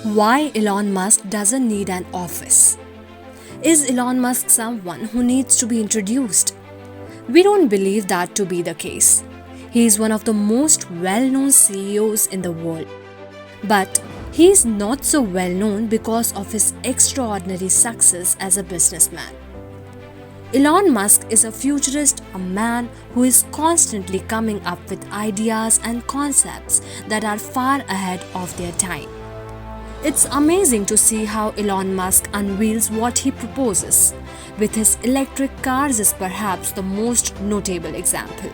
Why Elon Musk doesn't need an office? Is Elon Musk someone who needs to be introduced? We don't believe that to be the case. He is one of the most well known CEOs in the world. But he is not so well known because of his extraordinary success as a businessman. Elon Musk is a futurist, a man who is constantly coming up with ideas and concepts that are far ahead of their time. It's amazing to see how Elon Musk unveils what he proposes, with his electric cars is perhaps the most notable example.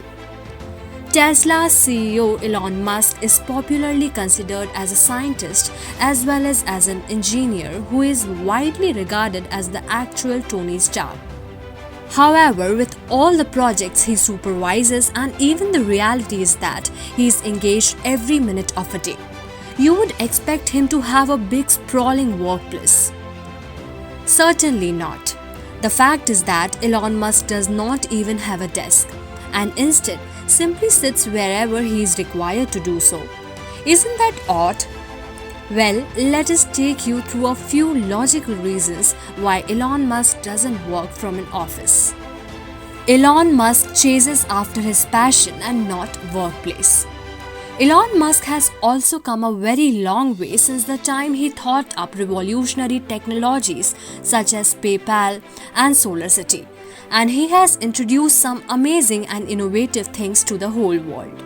Tesla's CEO Elon Musk is popularly considered as a scientist as well as an engineer who is widely regarded as the actual Tony Stark. However, with all the projects he supervises, and even the reality is that he is engaged every minute of a day, you would expect him to have a big sprawling workplace. Certainly not. The fact is that Elon Musk does not even have a desk, and instead simply sits wherever he is required to do so. Isn't that odd? Well, let us take you through a few logical reasons why Elon Musk doesn't work from an office. Elon Musk chases after his passion and not workplace. Elon Musk has also come a very long way since the time he thought up revolutionary technologies such as PayPal and SolarCity, and he has introduced some amazing and innovative things to the whole world.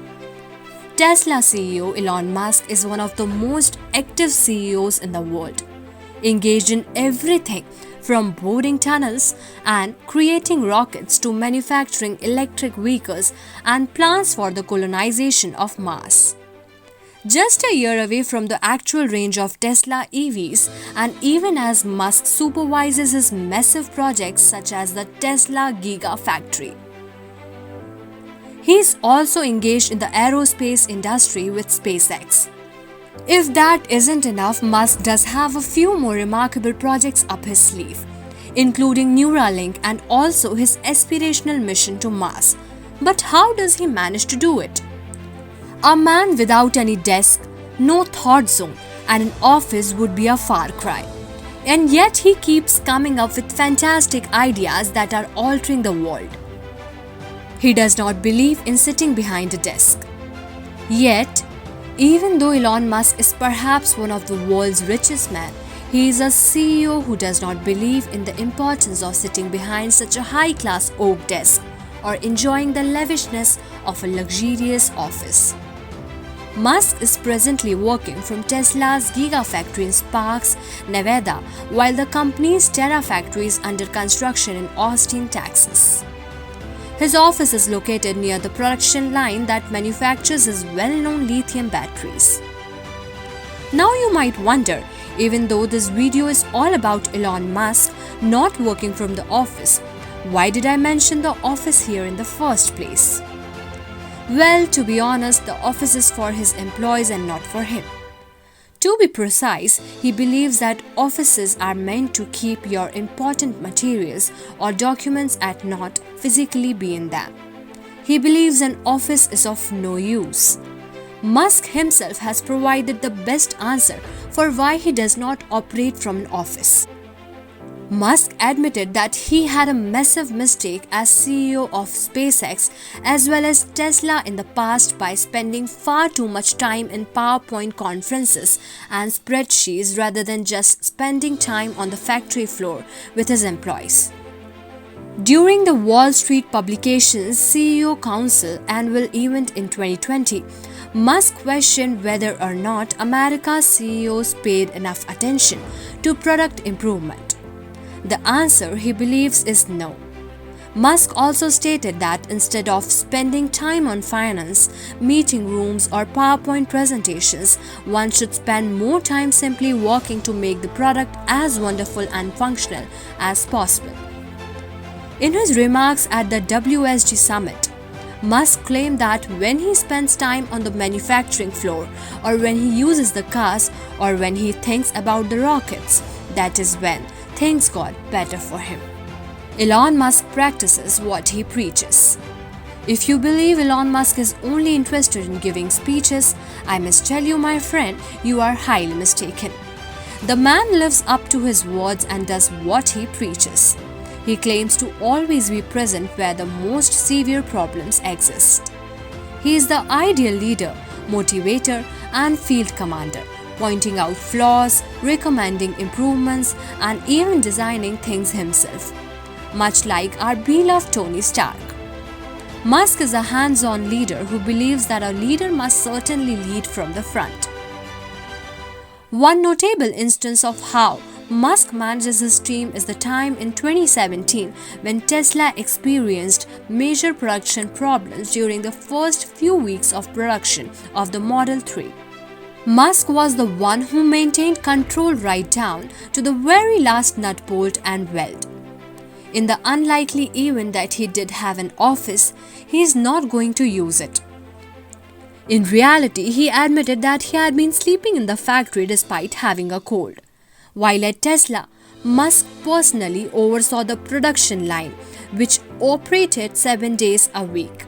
Tesla CEO Elon Musk is one of the most active CEOs in the world, engaged in everything from boring tunnels and creating rockets to manufacturing electric vehicles and plans for the colonization of Mars. Just a year away from the actual range of Tesla EVs, and even as Musk supervises his massive projects such as the Tesla Gigafactory. He is also engaged in the aerospace industry with SpaceX. If that isn't enough, Musk does have a few more remarkable projects up his sleeve, including Neuralink and also his aspirational mission to Mars. But how does he manage to do it? A man without any desk, no thought zone, and an office would be a far cry. And yet he keeps coming up with fantastic ideas that are altering the world. He does not believe in sitting behind a desk. Yet, even though Elon Musk is perhaps one of the world's richest men, he is a CEO who does not believe in the importance of sitting behind such a high-class oak desk or enjoying the lavishness of a luxurious office. Musk is presently working from Tesla's Gigafactory in Sparks, Nevada, while the company's Terafactory is under construction in Austin, Texas. His office is located near the production line that manufactures his well-known lithium batteries. Now you might wonder, even though this video is all about Elon Musk not working from the office, why did I mention the office here in the first place? Well, to be honest, the office is for his employees and not for him. To be precise, he believes that offices are meant to keep your important materials or documents at not physically be in them. He believes an office is of no use. Musk himself has provided the best answer for why he does not operate from an office. Musk admitted that he had a massive mistake as CEO of SpaceX as well as Tesla in the past by spending far too much time in PowerPoint conferences and spreadsheets rather than just spending time on the factory floor with his employees. During the Wall Street Publications CEO Council annual event in 2020, Musk questioned whether or not America's CEOs paid enough attention to product improvement. The answer, he believes, is no. Musk also stated that instead of spending time on finance, meeting rooms, or PowerPoint presentations, one should spend more time simply working to make the product as wonderful and functional as possible. In his remarks at the WSG Summit, Musk claimed that when he spends time on the manufacturing floor, or when he uses the cars, or when he thinks about the rockets, that is when things got better for him. Elon Musk practices what he preaches. If you believe Elon Musk is only interested in giving speeches, I must tell you, my friend, you are highly mistaken. The man lives up to his words and does what he preaches. He claims to always be present where the most severe problems exist. He is the ideal leader, motivator, and field commander, pointing out flaws, recommending improvements, and even designing things himself, much like our beloved Tony Stark. Musk is a hands-on leader who believes that a leader must certainly lead from the front. One notable instance of how Musk manages his team is the time in 2017 when Tesla experienced major production problems during the first few weeks of production of the Model 3. Musk was the one who maintained control right down to the very last nut bolt and weld. In the unlikely event that he did have an office, he is not going to use it. In reality, he admitted that he had been sleeping in the factory despite having a cold. While at Tesla, Musk personally oversaw the production line, which operated 7 days a week.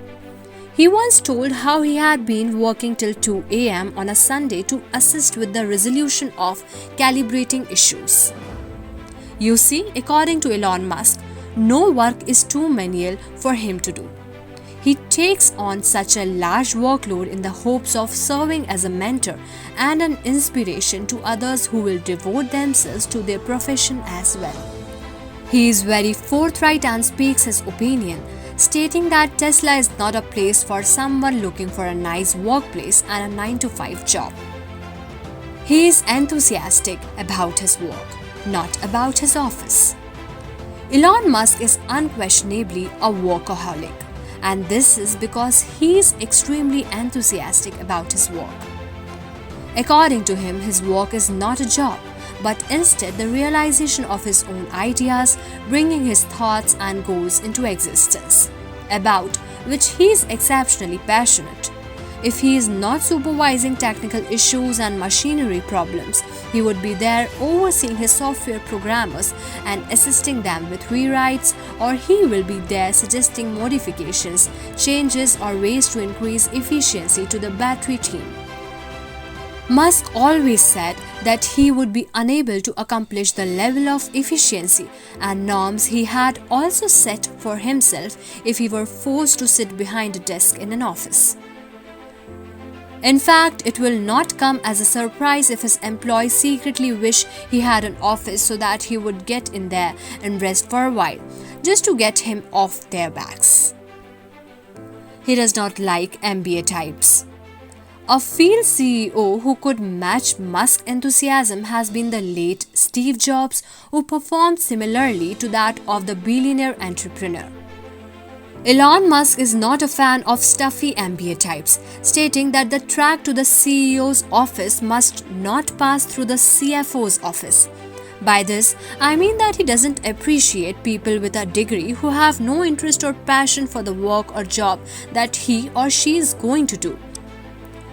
He once told how he had been working till 2 a.m. on a Sunday to assist with the resolution of calibrating issues. You see, according to Elon Musk, no work is too menial for him to do. He takes on such a large workload in the hopes of serving as a mentor and an inspiration to others who will devote themselves to their profession as well. He is very forthright and speaks his opinion, stating that Tesla is not a place for someone looking for a nice workplace and a 9-to-5 job. He is enthusiastic about his work, not about his office. Elon Musk is unquestionably a workaholic, and this is because he is extremely enthusiastic about his work. According to him, his work is not a job, but instead the realization of his own ideas, bringing his thoughts and goals into existence, about which he is exceptionally passionate. If he is not supervising technical issues and machinery problems, he would be there overseeing his software programmers and assisting them with rewrites, or he will be there suggesting modifications, changes, or ways to increase efficiency to the battery team. Musk always said that he would be unable to accomplish the level of efficiency and norms he had also set for himself if he were forced to sit behind a desk in an office. In fact, it will not come as a surprise if his employees secretly wish he had an office so that he would get in there and rest for a while, just to get him off their backs. He does not like MBA types. A field CEO who could match Musk's enthusiasm has been the late Steve Jobs, who performed similarly to that of the billionaire entrepreneur. Elon Musk is not a fan of stuffy MBA types, stating that the track to the CEO's office must not pass through the CFO's office. By this, I mean that he doesn't appreciate people with a degree who have no interest or passion for the work or job that he or she is going to do.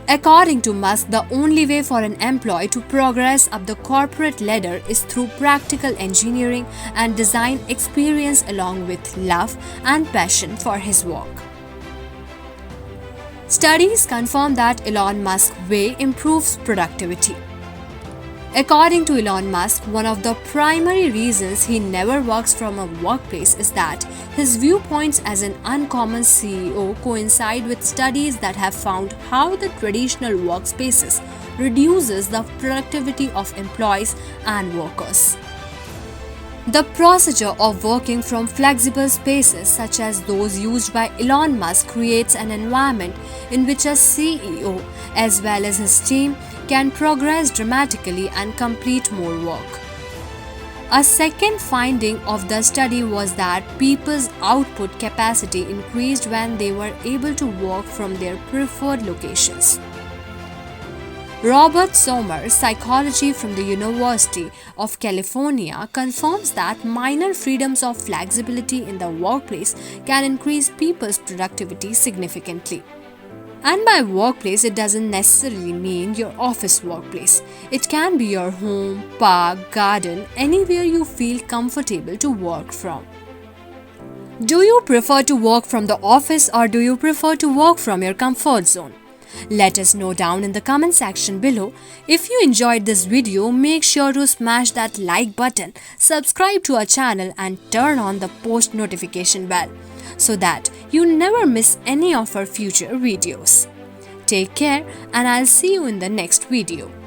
According to Musk, the only way for an employee to progress up the corporate ladder is through practical engineering and design experience along with love and passion for his work. Studies confirm that Elon Musk's way improves productivity. According to Elon Musk, one of the primary reasons he never works from a workplace is that his viewpoints as an uncommon CEO coincide with studies that have found how the traditional workspaces reduces the productivity of employees and workers. The procedure of working from flexible spaces such as those used by Elon Musk creates an environment in which a CEO, as well as his team, can progress dramatically and complete more work. A second finding of the study was that people's output capacity increased when they were able to work from their preferred locations. Robert Sommer, psychology from the University of California, confirms that minor freedoms of flexibility in the workplace can increase people's productivity significantly. And by workplace, it doesn't necessarily mean your office workplace. It can be your home, park, garden, anywhere you feel comfortable to work from. Do you prefer to work from the office or do you prefer to work from your comfort zone? Let us know down in the comment section below. If you enjoyed this video, make sure to smash that like button, subscribe to our channel and turn on the post notification bell so that you never miss any of our future videos. Take care and I'll see you in the next video.